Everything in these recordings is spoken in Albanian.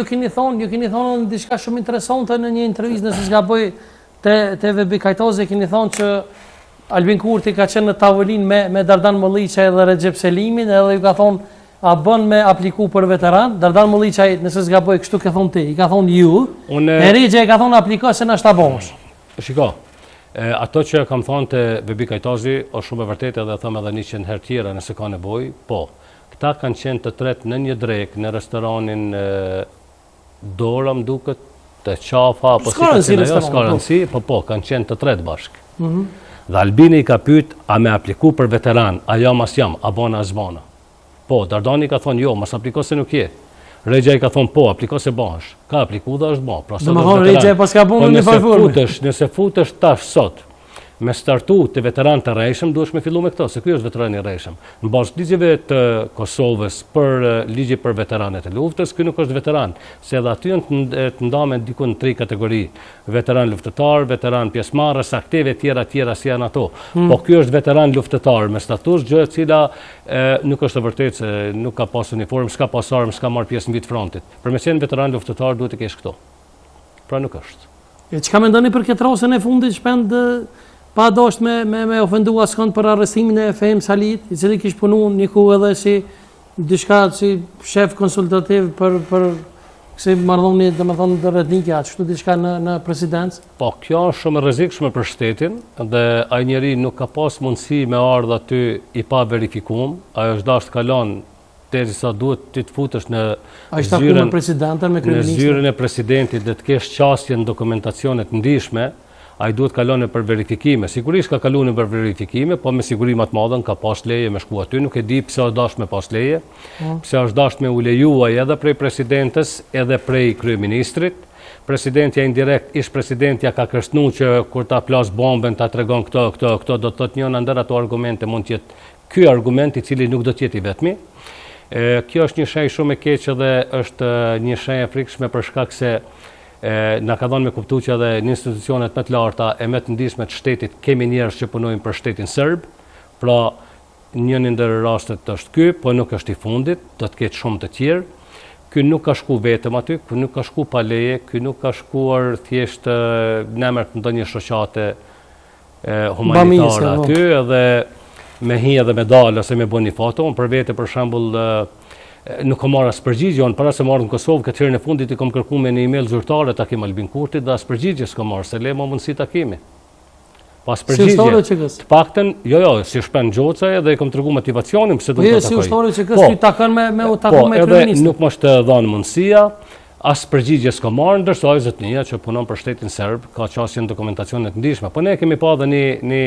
Ju keni thonë në diçka shumë interesante në një intervistë, nëse s'gaboj te VB Kajtozi, keni thonë që Albin Kurti ka qenë në tavolinë me Dardan Molliçaj dhe Recep Selimin, edhe ju ka thonë a bën me apliku për veteran. Dardan Molliçaj, nëse s'gaboj, kështu ke thonë ti, i ka thonë ju, e Recep ka thonë apliko se na shtabosh. Shiko, ato që kam thonë te VB Kajtozi është shumë e vërtetë edhe them edhe 100 herë tjera nëse ka nevojë, po. Këta kanë qenë të tretë në një drek në restoranin Dora, më duket, të qafa, apo s'ka rëndësi, po, kanë qenë të tretë bashkë. Dhe Albini i ka pyet, a me apliku për veteran, a jam as jam, a bona as bona. Po, Dardani ka thonë, jo, mas apliko se nuk je. Regja i ka thonë, po, apliko se bash. Ka apliku dhe është bon. Dhe më thonë, Regja pas ka punë një farfurme. Nëse futesh tash sot, me startu të veteran të rejshëm, duhesh me fillu me këto, se kjo është veteran i rejshëm. Në bazë ligjeve të Kosovës për ligje për veteranet e luftës, kjo nuk është veteran, se edhe aty janë të ndamen diku në 3 kategori. Veteran luftëtar, veteran pjesëmarrës, aktive tjera si janë ato. Po kjo është veteran luftëtar me status, gjë e cila nuk është e vërtetë se nuk ka pas uniform, s'ka pas armë, s'ka marrë pjesë në vit frontit. Për me qenë veteran luftëtar duhet të kesh këto. Pra nuk është. Çka mendoni për këtë rrosën e fundit shpend pa dosht me ofendu askënd për arrestimin e Fehim Salit, i cili kishte punuar një kohë edhe si diçka si shef konsultativ për kësaj marrëdhënie, domethënë rrethnike, ashtu diçka në presidencë. Po, kjo është shumë e rrezikshme për shtetin dhe ai njeri nuk ka pas mundësi me ardhur aty i pa verifikuar, ai është dashur të kalon derisa duhet ti të futesh në zyrën e presidentit dhe të kesh qasje në dokumentacionet ndihshme. Ai duhet kalon për verifikime. Sigurisht ka kaluar për verifikime, po me siguri më të madhe ka pas leje me shku aty, nuk e di pse është dashur me pas leje. Pse është dashur me u lejuar edhe prej presidentes, edhe prej kryeministrit. Presidentja indirekt, ish presidentja ka kërcënuar që kur ta plas bombën ta tregon këto do të thotë njëra ndër ato argumente mund të jetë ky argument i cili nuk do të jetë i vetmi. Kjo është një shenjë shumë e keqe dhe është një shenjë e frikshme për shkak se na ka dhënë me kuptu që edhe në institucionet më të larta e më të ndihshme të shtetit kemi njerëz që punojnë për shtetin serb. Pra, një ndër rastet është ky, po nuk është i fundit, do të ketë shumë të tjerë. Ky nuk ka shku vetëm aty, ky nuk ka shku pa leje, ky nuk ka shkuar thjesht në emër të ndonjë shoqate humanitare aty, edhe me hi edhe me dalë ose me bën një foto. Unë për vete për shembull nuk kam marrë as përgjigje, unë para se marrë në Kosovë, këtë herën e fundit i kam kërkuar me një email zyrtare takim Albin Kurtit dhe as përgjigje s'kam marrë, se le më mundësi takimi. Pas përgjigje, të paktën, si shpen Gjoca dhe i kam treguar motivacionin pse do të takoj. Si ushtore që kësë ty takon me u taku me kryeministin. Edhe nuk më është dhënë mundësia, as përgjigje s'kam marrë, ndërsa ai zotnia që punon për shtetin serb ka qasje në dokumentacionet të ndihshme. Po ne kemi pa edhe një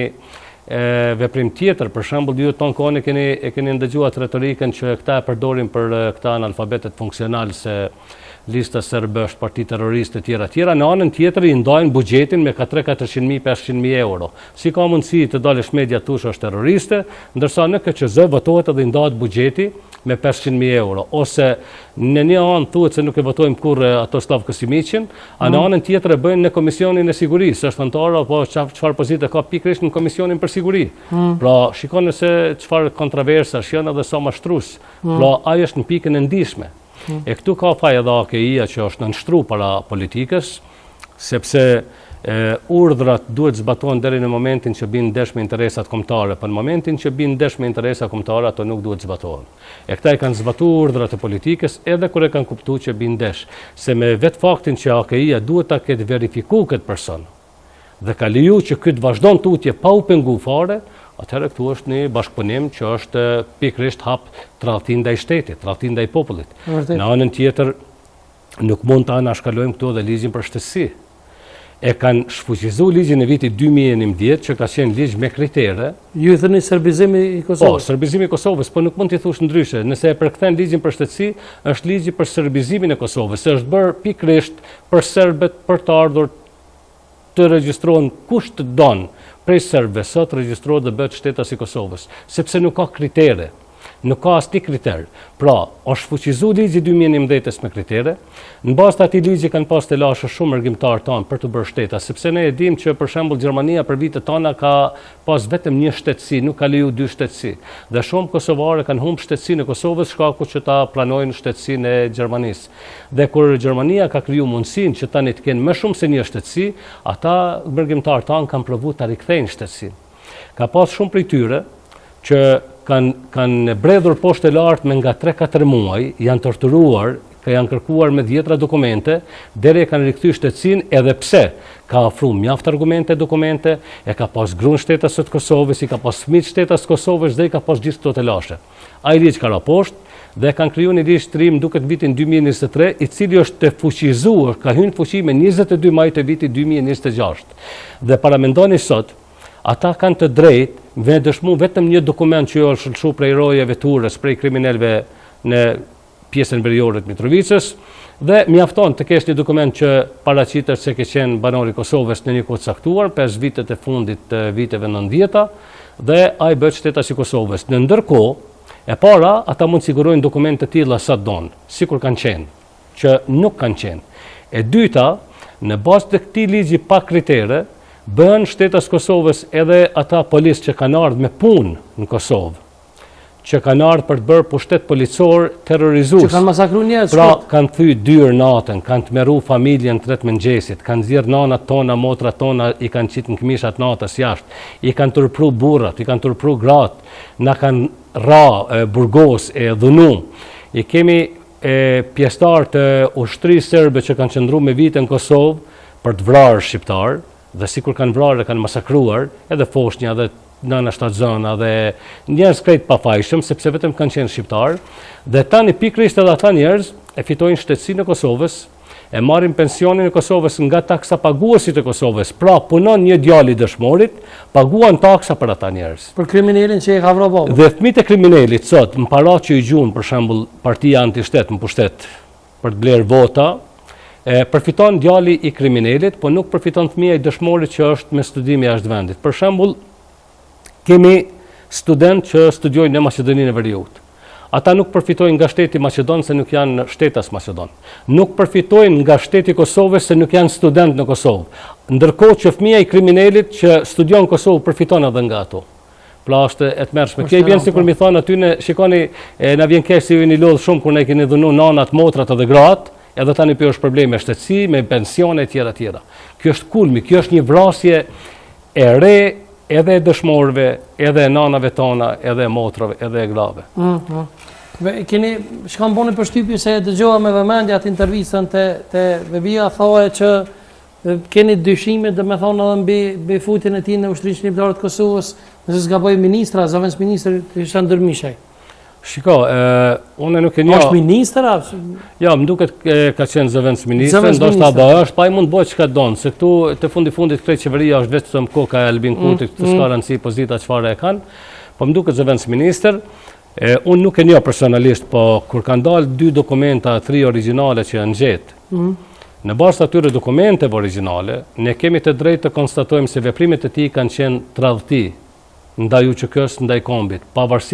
veprim tjetër, për shembull ju tonë kohën e keni ndëgjuar retorikën që këta e përdorin për këta analfabetet funksional se lista serbe është parti terroriste tjera. Në anën tjetër i ndajnë buxhetin me 400.000, 500.000 euro. Si ka mundësi të dalësh media tush është terroriste, ndërsa në KQZ votohet edhe ndahet buxheti me 500.000 euro. Ose në një anë thuhet se nuk e votojmë kurrë ato Slav Kosimiqin, a në anën tjetër e bëjnë në Komisionin e Sigurisë, është antar apo çfarë pozite ka pikërisht në Komisionin për Siguri. Pra, shikoni se çfarë kontroversa janë edhe sa mashtrues. Pra, ai është në pikën e ndihshme. E këtu ka faj edhe AKI-a që është nënshtruar para politikës, sepse urdhrat duhet zbatohen deri në momentin që bin ndesh me interesat kombëtare, por në momentin që bin ndesh me interesa kombëtare ato nuk duhet zbatohen. E këta i kanë zbatuar urdhrat e politikës edhe kur e kanë kuptuar që bin ndesh, se me vetë faktin që AKI-a duhet ta ketë verifikuar këtë person dhe ka leju që ky të vazhdon tutje pa u pengu fare, atëherë këtu është një bashkëpunim që është pikërisht hap tradhtin ndaj shtetit, tradhtin ndaj popullit. Në anën tjetër nuk mund ta anashkalojmë këtu edhe ligjin për shtesësi. E kanë shfuqizuar ligjin e vitit 2011 që ka qenë ligj me kritere. Ju i thëni serbizimi i Kosovës? Po, serbizimi i Kosovës, po nuk mund t'i thush ndryshe. Nëse e përkthen ligjin për shtetësi, është ligji për serbizimin e Kosovës, se është bërë pikërisht për serbët për të ardhur të regjistrohen kush të don prej serbëve sot regjistrohet dhe bëhet shtetas i Kosovës, sepse nuk ka kritere. nuk ka asnjë kriter. Pra, është fuqizu ligji 2011 me kritere. Në bazë të atij ligji kanë pas të lashë shumë argjimtar tanë për të bërë shteta, sepse ne e dim që për shembull Gjermania për vitet tona ka pas vetëm një shtetësi, nuk ka leju 2 shtetësi. Dhe shumë kosovarë kanë humbë shtetësinë e Kosovës shkaku që ta pranojnë shtetësinë e Gjermanisë. Dhe kur Gjermania ka kriju mundësinë që tani të kenë më shumë se një shtetësi, ata argjimtar tanë kanë provuar ta rikthejnë shtetësinë. Ka pas shumë prej tyre që kanë bredhur poshtë e lartë me nga 3-4 muaj, janë torturuar, janë kërkuar me 10 dokumente, deri e kanë rikthyr shtetësinë edhe pse ka ofruar mjaft argumente dokumente, e ka pas gruan shtetas së Kosovës, i ka pas fëmijë shtetas së Kosovës dhe i ka pas gjithë këto të lashe. Ai ligj ka ra poshtë dhe kanë krijuar një ligj trim duket vitin 2023, i cili është të fuqizuar, ka hyrë në fuqi me 22 maj të vitit 2026. Dhe paramendoni sot, ata kanë të drejtë me dëshmu vetëm një dokument që është shëlqu prej rojeve turës, prej kriminalëve në pjesën veriore të Mitrovicës, dhe mjafton të kesh një dokument që paraqitet se ke qenë banor i Kosovës në një kohë të caktuar, 5 vitet e fundit të viteve 90-ta, dhe ai bëhet shtetas i Kosovës. Në ndërkohë, e para, ata mund sigurojnë dokumente të tilla sa donë, sikur kanë qenë, që nuk kanë qenë. E dyta, në bazë të këtij ligji pa kritere, bëhen shtetas Kosovës edhe ata policë që kanë ardhur me punë në Kosovë, që kanë ardhur për të bërë pushtet policor terrorizues. Që kanë masakruar njerëz. Pra, kanë thyr dyrë natën, kanë tmerru familjen 3 mëngjesit, kanë nxjerr nanat tona, motrat tona, i kanë qitë në këmishat natës jashtë, i kanë turpru burrat, i kanë turpru gratë, na kanë ra burgos e dhunu. I kemi pjesëtar të ushtrisë serbe që kanë qëndruar me vite në Kosovë për të vrarë shqiptar, dhe sikur kanë vrarë dhe kanë masakruar, edhe foshnja dhe nëna shtatzëna dhe njerëz krejt pafajshëm, sepse vetëm kanë qenë shqiptar, dhe tani pikërisht edhe ata njerëz e fitojnë shtetësinë e Kosovës, e marrin pensionin e Kosovës nga taksa paguesit e Kosovës. Pra, punon një djalë i dëshmorit, paguan taksa për ata njerëz. Për kriminalin që e ka vrarë baba. Dhe fëmijët e kriminalit sot, në para që i gjun për shembull partia anti-shtet në pushtet për të blerë vota, përfiton djali i kriminalit, po nuk përfiton fëmia i dëshmorit që është me studime jashtë vendit. Për shembull, kemi student që studiojnë në Maqedoninë e Veriut. Ata nuk përfitojnë nga shteti Maqedon se nuk janë shtetas Maqedon. Nuk përfitojnë nga shteti Kosovës se nuk janë student në Kosovë. Ndërkohë që fëmia i kriminalit që studion në Kosovë përfiton edhe nga ato. Pra është e tmerrshme. Kjo i vjen sikur mi thonë aty, shikoni, na vjen keq se ju jeni lodh shumë kur ne keni dhunu nanat, motrat edhe gratë. Edhe tani për është probleme shtetësi, me pensione tjera. Kjo është kulmi, kjo është një vrasje e re edhe e dëshmorëve, edhe e nanave tona, edhe e motrave, edhe e grave. Shkam boni përshtypje se dëgjova me vëmendje atë intervistën te Vebia, thoe që keni dyshime dhe me thonë edhe mbi futjen e tij në Ushtrinë Shqiptare të Kosovës, nëse s'gaboj ministra, zëvendës ministri Hisham Dermishaj. Shiko, unë nuk e njoh. Është ministër apo? Ja, më duket ka qenë zëvendës ministër, ndoshta do është, pa i mund bëj çka don, se këtu të fundit krejt qeveria është vetëm koka e Albin Kurtit, të s'ka rëndësi pozita çfarë e kanë. Po më duket zëvendës ministër. Unë nuk e njoh personalisht, po kur kanë dalë 2 dokumenta, 3 origjinale që janë gjetë. Në bazë të atyre dokumenteve origjinale, ne kemi të drejtë të konstatojmë se veprimet e tij kanë qenë tradhti ndaj UÇK-s, ndaj kombit, pavarësisht